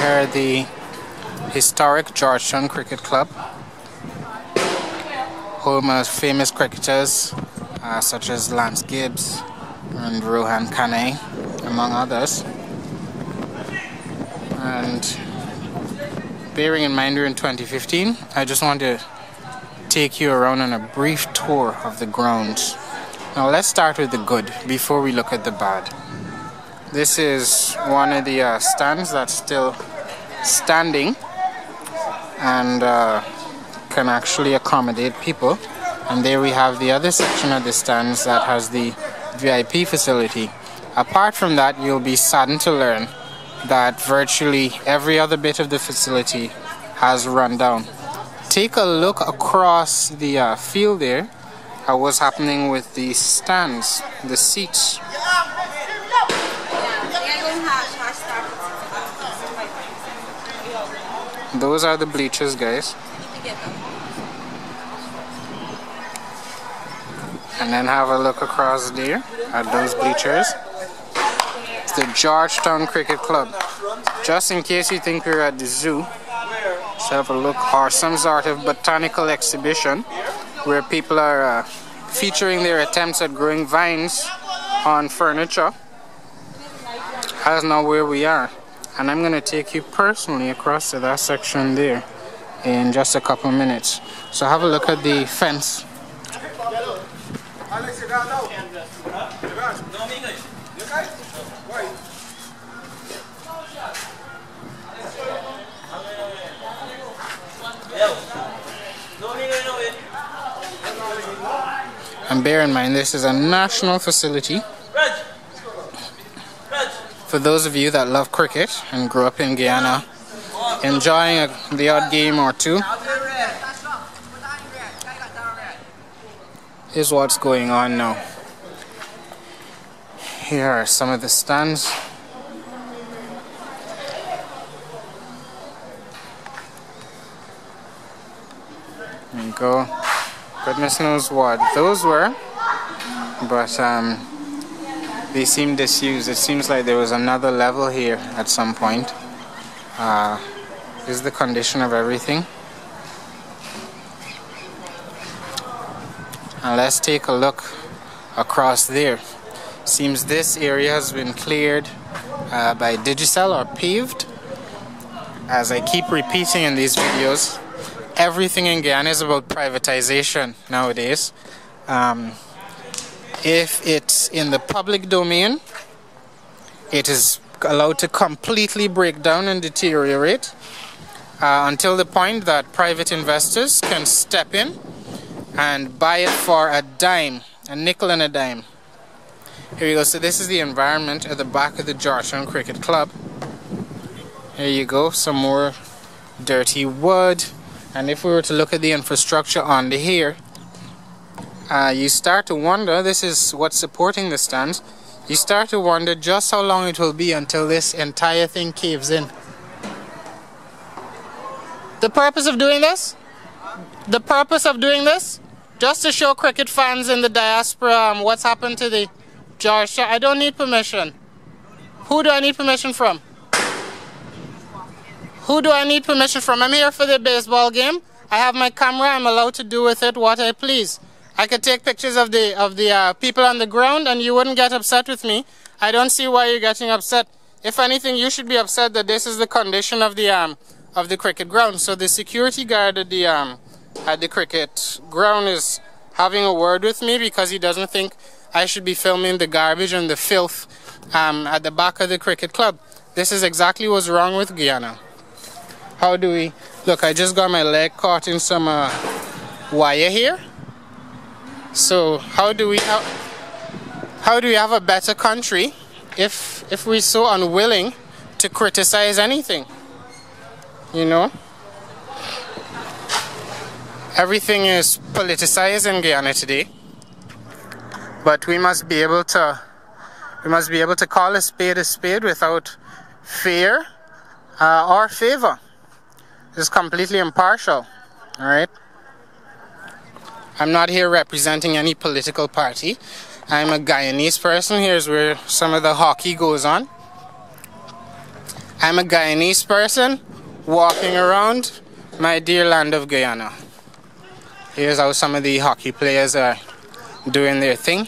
Here the historic Georgetown Cricket Club, home of famous cricketers such as Lance Gibbs and Rohan Kanai, among others. And bearing in mind we're in 2015, I just want to take you around on a brief tour of the grounds. Now let's start with the good before we look at the bad. This is one of the stands that's still standing and can actually accommodate people. And there we have the other section of the stands that has the VIP facility. Apart from that, you'll be saddened to learn that virtually every other bit of the facility has run down. Take a look across the field there at what's happening with the stands, the seats. Those are the bleachers, guys. And then have a look across there at those bleachers. It's the Georgetown Cricket Club. Just in case you think we're at the zoo, let's have a look, or some sort of botanical exhibition where people are featuring their attempts at growing vines on furniture. That's not where we are. And I'm going to take you personally across to that section there in just a couple of minutes. So have a look at the fence. And bear in mind, this is a national facility. For those of you that love cricket and grew up in Guyana, enjoying the odd game or two, is what's going on now. Here are some of the stands. There you go. Goodness knows what those were, but they seem disused. It seems like there was another level here at some point. This is the condition of everything. And let's take a look across there. Seems this area has been cleared by Digicel or paved. As I keep repeating in these videos, everything in Guyana is about privatization nowadays. If it's in the public domain, it is allowed to completely break down and deteriorate until the point that private investors can step in and buy it for a dime, a nickel and a dime. Here you go. So this is the environment at the back of the Georgetown Cricket Club. Here you go, some more dirty wood. And if we were to look at the infrastructure under here, you start to wonder, this is what's supporting the stands, you start to wonder just how long it will be until this entire thing caves in. The purpose of doing this? The purpose of doing this? Just to show cricket fans in the diaspora what's happened to the Georgetown. I don't need permission. Who do I need permission from? Who do I need permission from? I'm here for the baseball game. I have my camera. I'm allowed to do with it what I please. I could take pictures of the people on the ground and you wouldn't get upset with me. I don't see why you're getting upset. If anything, you should be upset that this is the condition of the cricket ground. So the security guard at the cricket ground is having a word with me because he doesn't think I should be filming the garbage and the filth at the back of the cricket club. This is exactly what's wrong with Guyana. How do we... Look, I just got my leg caught in some wire here. So how do we have a better country if we're so unwilling to criticize anything? You know? Everything is politicized in Guyana today. But we must be able to call a spade without fear or favor. It's completely impartial. Alright? I'm not here representing any political party. I'm a Guyanese person. Here's where some of the hockey goes on. I'm a Guyanese person walking around my dear land of Guyana. Here's how some of the hockey players are doing their thing.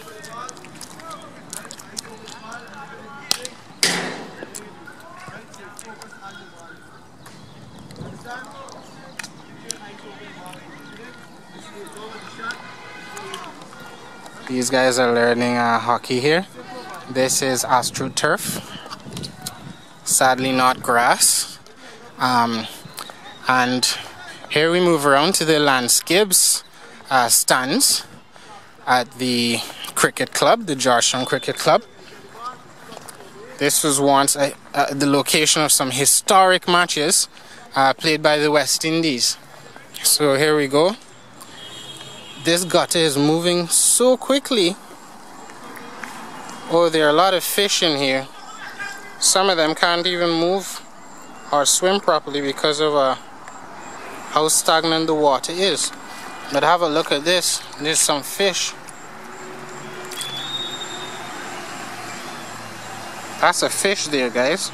These guys are learning hockey here. This is AstroTurf. Sadly not grass. And here we move around to the landscapes stands at the cricket club, the Georgetown Cricket Club. This was once the location of some historic matches played by the West Indies. So here we go. This gutter is moving so quickly. Oh, there are a lot of fish in here. Some of them can't even move or swim properly because of how stagnant the water is. But have a look at this. There's some fish. That's a fish there, guys.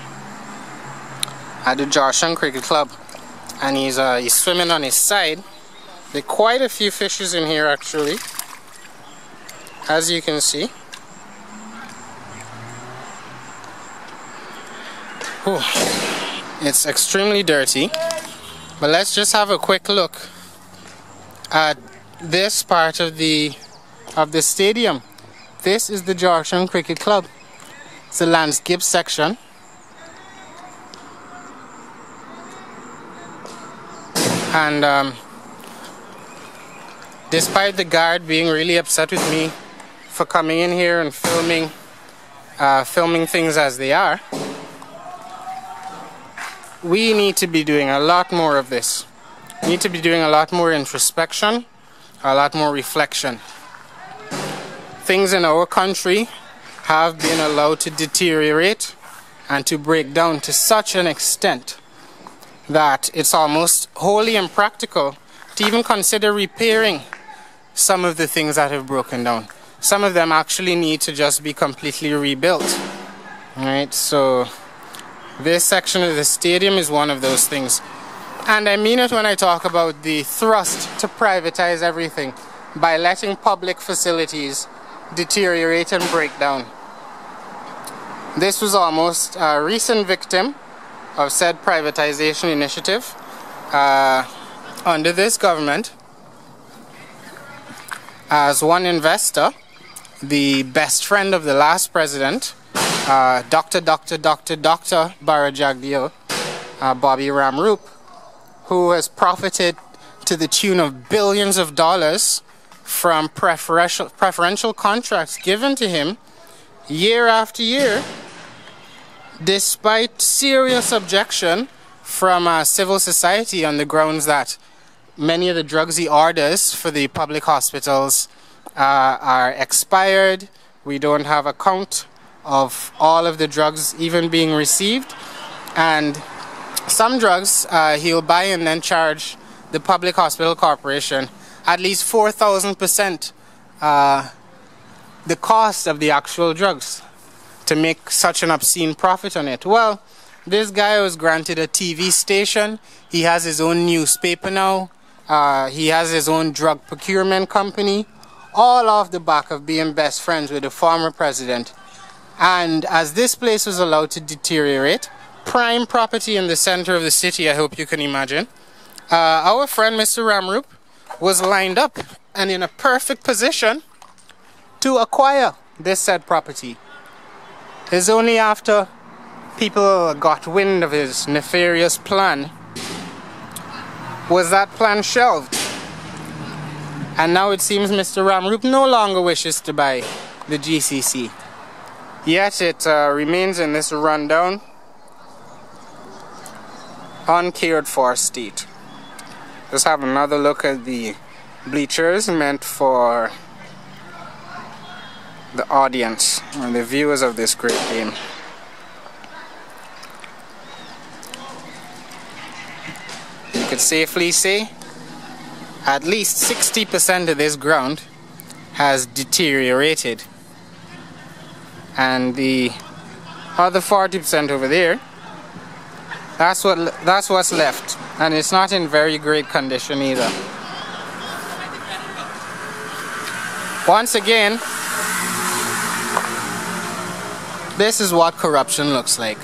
At the Georgetown Cricket Club. And he's swimming on his side. There are quite a few fishes in here actually, as you can see. Whew. It's extremely dirty, but let's just have a quick look at this part of the stadium. This is the Georgetown Cricket Club. It's the landscape section. And despite the guard being really upset with me for coming in here and filming things as they are, we need to be doing a lot more of this. We need to be doing a lot more introspection, a lot more reflection. Things in our country have been allowed to deteriorate and to break down to such an extent that it's almost wholly impractical to even consider repairing some of the things that have broken down. Some of them actually need to just be completely rebuilt. Alright, so this section of the stadium is one of those things. And I mean it when I talk about the thrust to privatize everything by letting public facilities deteriorate and break down. This was almost a recent victim of said privatization initiative under this government. As one investor, the best friend of the last president, Dr. Barajagdeo, Bobby Ramroop, who has profited to the tune of billions of dollars from preferential contracts given to him year after year, despite serious objection from civil society on the grounds that many of the drugs he orders for the public hospitals are expired. We don't have a count of all of the drugs even being received, and some drugs he'll buy and then charge the public hospital corporation at least 4,000% the cost of the actual drugs to make such an obscene profit on it. Well, this guy was granted a TV station. He has his own newspaper now. He has his own drug procurement company, all off the back of being best friends with the former president. And as this place was allowed to deteriorate, prime property in the center of the city, I hope you can imagine, our friend Mr. Ramroop was lined up and in a perfect position to acquire this said property. It's only after people got wind of his nefarious plan was that plan shelved. And now it seems Mr. Ramroop no longer wishes to buy the GCC. Yet it remains in this rundown, uncared for state. Let's have another look at the bleachers meant for the audience and the viewers of this great game. You could safely say at least 60% of this ground has deteriorated, and the other 40% over there That's what's left, and it's not in very great condition either. Once again, this is what corruption looks like.